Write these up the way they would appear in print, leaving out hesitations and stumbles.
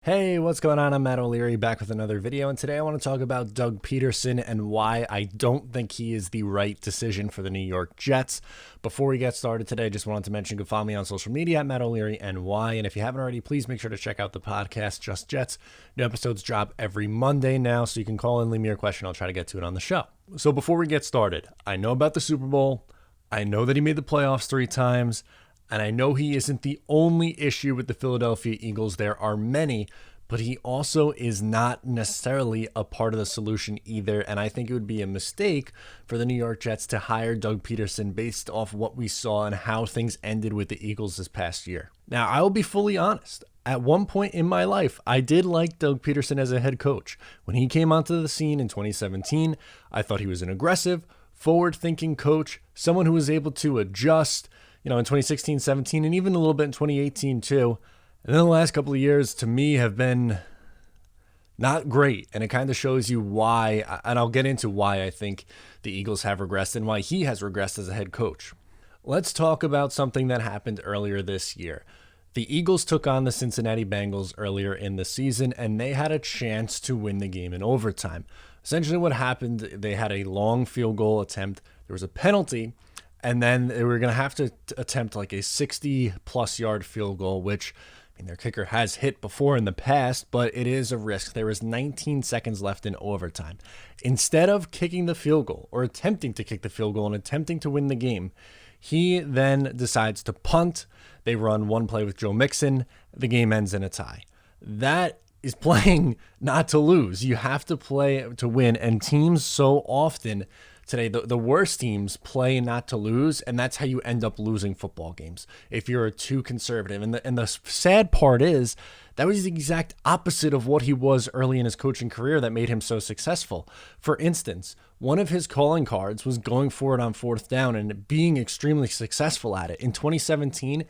Hey, what's going on? I'm Matt O'Leary back with another video, and today I want to talk about Doug Peterson and why I don't think he is the right decision for the New York Jets. Before we get started today, I just wanted to mention you can follow me on social media at Matt O'Leary NY, and if you haven't already, please make sure to check out the podcast Just Jets. New episodes drop every Monday now, so you can call and leave me your question. I'll try to get to it on the show. So before we get started, I know about the Super Bowl. I know that he made the playoffs 3 times. And I know he isn't the only issue with the Philadelphia Eagles. There are many, but he also is not necessarily a part of the solution either. And I think it would be a mistake for the New York Jets to hire Doug Peterson based off what we saw and how things ended with the Eagles this past year. Now, I will be fully honest. At one point in my life, I did like Doug Peterson as a head coach. When he came onto the scene in 2017, I thought he was an aggressive, forward-thinking coach, someone who was able to adjust, in 2016, 17, and even a little bit in 2018 too. And then the last couple of years to me have been not great. And it kind of shows you why, and I'll get into why I think the Eagles have regressed and why he has regressed as a head coach. Let's talk about something that happened earlier this year. The Eagles took on the Cincinnati Bengals earlier in the season, and they had a chance to win the game in overtime. Essentially what happened, they had a long field goal attempt. There was a penalty. And then they were going to have to attempt like a 60-plus yard field goal, which their kicker has hit before in the past, but it is a risk. There was 19 seconds left in overtime. Instead of kicking the field goal or attempting to kick the field goal and attempting to win the game, he then decides to punt. They run one play with Joe Mixon. The game ends in a tie. That is playing not to lose. You have to play to win, and teams so often today, the worst teams play not to lose, and that's how you end up losing football games if you're too conservative. And the sad part is that was the exact opposite of what he was early in his coaching career that made him so successful. For instance, one of his calling cards was going for it on 4th down and being extremely successful at it. In 2017,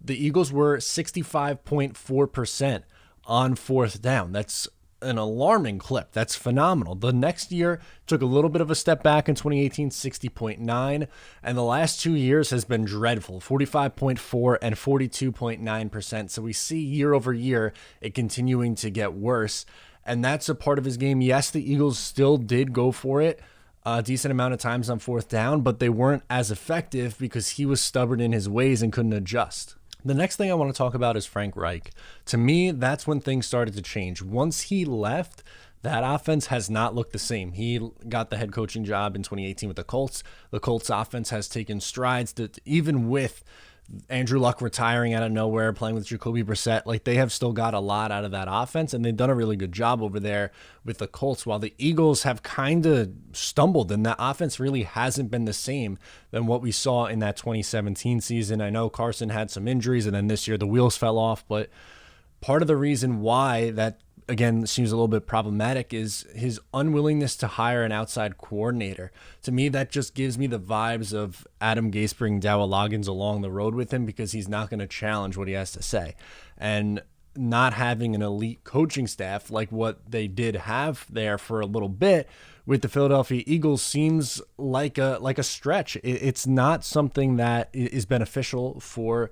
the Eagles were 65.4% on 4th down. That's an alarming clip. That's phenomenal. The next year took a little bit of a step back in 2018, 60.9, and the last 2 years has been dreadful, 45.4 and 42.9%. So we see year over year it continuing to get worse, and that's a part of his game. Yes, the Eagles still did go for it a decent amount of times on 4th down, but they weren't as effective because he was stubborn in his ways and couldn't adjust. The next thing I want to talk about is Frank Reich. To me, that's when things started to change. Once he left, that offense has not looked the same. He got the head coaching job in 2018 with the Colts. The Colts offense has taken strides that even with Andrew Luck retiring out of nowhere, playing with Jacoby Brissett, like they have still got a lot out of that offense, and they've done a really good job over there with the Colts, while the Eagles have kind of stumbled, and that offense really hasn't been the same than what we saw in that 2017 season. I know Carson had some injuries, and then this year the wheels fell off, but part of the reason why that, again, seems a little bit problematic is his unwillingness to hire an outside coordinator. To me, that just gives me the vibes of Adam Gase bringing Dowell Loggins along the road with him because he's not going to challenge what he has to say. And not having an elite coaching staff like what they did have there for a little bit with the Philadelphia Eagles seems like a stretch. It's not something that is beneficial for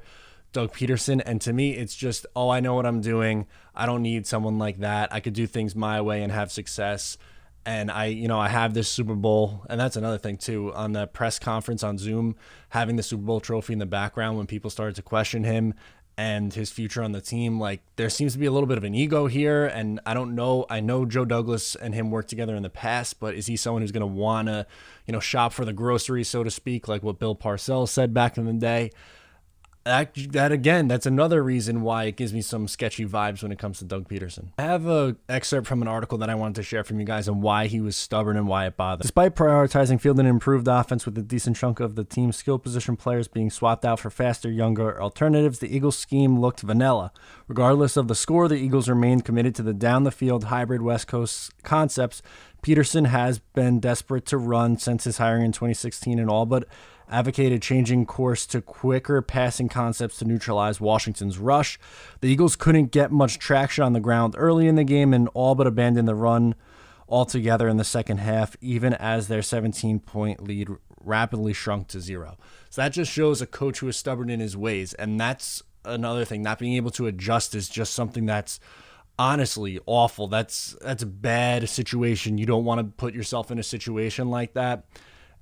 Doug Peterson, and to me it's just, I know what I'm doing. I don't need someone like that. I could do things my way and have success. And I have this Super Bowl, and that's another thing too, on the press conference on Zoom, having the Super Bowl trophy in the background when people started to question him and his future on the team. Like, there seems to be a little bit of an ego here, and I don't know. I know Joe Douglas and him worked together in the past, but is he someone who's going to want to, shop for the groceries, so to speak, like what Bill Parcells said back in the day? That again, that's another reason why it gives me some sketchy vibes when it comes to Doug Peterson. I have an excerpt from an article that I wanted to share from you guys on why he was stubborn and why it bothered. Despite prioritizing field and improved offense with a decent chunk of the team's skill position players being swapped out for faster, younger alternatives, the Eagles' scheme looked vanilla. Regardless of the score, the Eagles remained committed to the down-the-field hybrid West Coast concepts. Peterson has been desperate to run since his hiring in 2016 and all but advocated changing course to quicker passing concepts to neutralize Washington's rush. The Eagles couldn't get much traction on the ground early in the game and all but abandoned the run altogether in the second half, even as their 17-point lead rapidly shrunk to 0. So that just shows a coach who is stubborn in his ways, and that's another thing. Not being able to adjust is just something that's honestly awful. That's a bad situation. You don't want to put yourself in a situation like that.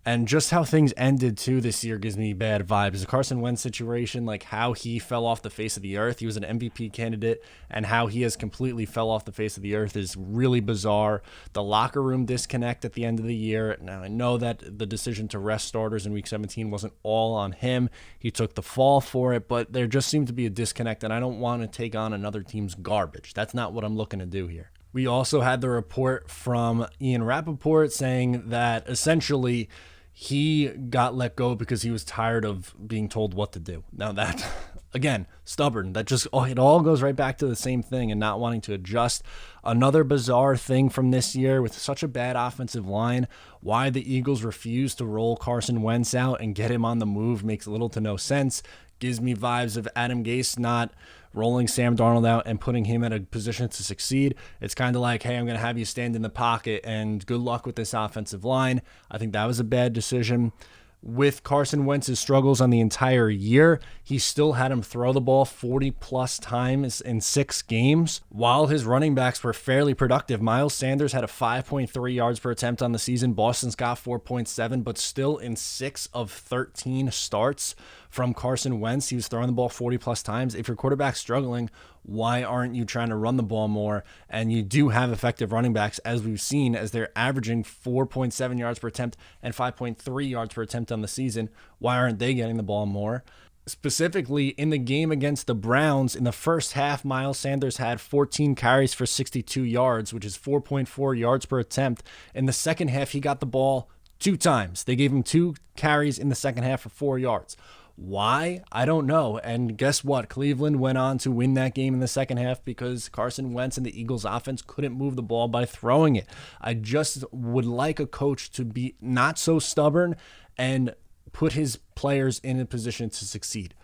And just how things ended too this year gives me bad vibes. The Carson Wentz situation, like how he fell off the face of the earth. He was an MVP candidate, and how he has completely fell off the face of the earth is really bizarre. The locker room disconnect at the end of the year. Now, I know that the decision to rest starters in Week 17 wasn't all on him. He took the fall for it, but there just seemed to be a disconnect, and I don't want to take on another team's garbage. That's not what I'm looking to do here. We also had the report from Ian Rappaport saying that essentially he got let go because he was tired of being told what to do. Now that, again, stubborn. That just, it all goes right back to the same thing and not wanting to adjust. Another bizarre thing from this year with such a bad offensive line, why the Eagles refused to roll Carson Wentz out and get him on the move makes little to no sense. Gives me vibes of Adam Gase not rolling Sam Darnold out and putting him in a position to succeed. It's kind of like, hey, I'm going to have you stand in the pocket and good luck with this offensive line. I think that was a bad decision. With Carson Wentz's struggles on the entire year, he still had him throw the ball 40-plus times in 6 games. While his running backs were fairly productive, Miles Sanders had a 5.3 yards per attempt on the season. Boston Scott 4.7, but still in 6 of 13 starts from Carson Wentz, he was throwing the ball 40-plus times. If your quarterback's struggling, why aren't you trying to run the ball more? And you do have effective running backs, as we've seen, as they're averaging 4.7 yards per attempt and 5.3 yards per attempt on the season. Why aren't they getting the ball more? Specifically, in the game against the Browns, in the first half, Miles Sanders had 14 carries for 62 yards, which is 4.4 yards per attempt. In the second half, he got the ball 2 times. They gave him 2 carries in the second half for 4 yards. Why? I don't know. And guess what? Cleveland went on to win that game in the second half because Carson Wentz and the Eagles offense couldn't move the ball by throwing it. I just would like a coach to be not so stubborn and put his players in a position to succeed.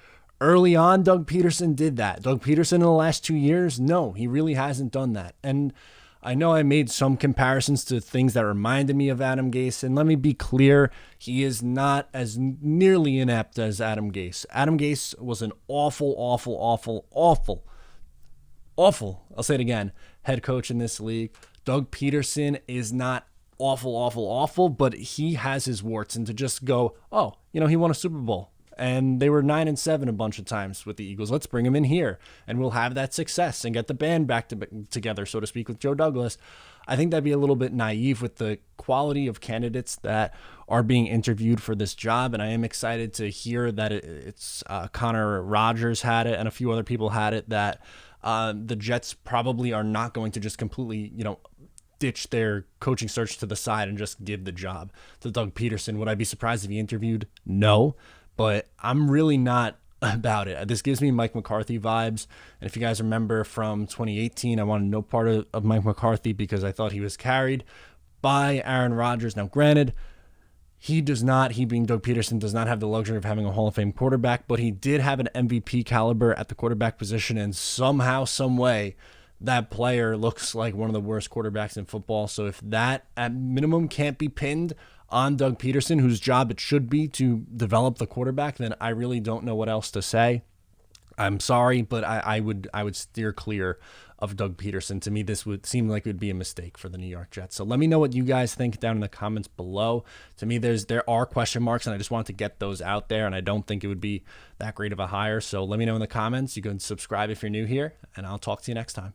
Early on, Doug Peterson did that. Doug Peterson in the last 2 years, no, he really hasn't done that. And I know I made some comparisons to things that reminded me of Adam Gase, and let me be clear, he is not as nearly inept as Adam Gase. Adam Gase was an awful, I'll say it again, head coach in this league. Doug Peterson is not awful, but he has his warts, and to just go, he won a Super Bowl. And they were 9-7 a bunch of times with the Eagles. Let's bring him in here, and we'll have that success and get the band back together, so to speak, with Joe Douglas. I think that'd be a little bit naive with the quality of candidates that are being interviewed for this job. And I am excited to hear that it's Connor Rogers had it and a few other people had it, that the Jets probably are not going to just completely, ditch their coaching search to the side and just give the job to Doug Peterson. Would I be surprised if he interviewed? No. But I'm really not about it. This gives me Mike McCarthy vibes. And if you guys remember from 2018, I wanted no part of Mike McCarthy because I thought he was carried by Aaron Rodgers. Now, granted, he being Doug Peterson, does not have the luxury of having a Hall of Fame quarterback, but he did have an MVP caliber at the quarterback position. And somehow, some way, that player looks like one of the worst quarterbacks in football. So if that, at minimum, can't be pinned on Doug Peterson, whose job it should be to develop the quarterback, then I really don't know what else to say. I'm sorry, but I would steer clear of Doug Peterson. To me, this would seem like it would be a mistake for the New York Jets. So let me know what you guys think down in the comments below. To me, there are question marks, and I just want to get those out there, and I don't think it would be that great of a hire. So let me know in the comments. You can subscribe if you're new here, and I'll talk to you next time.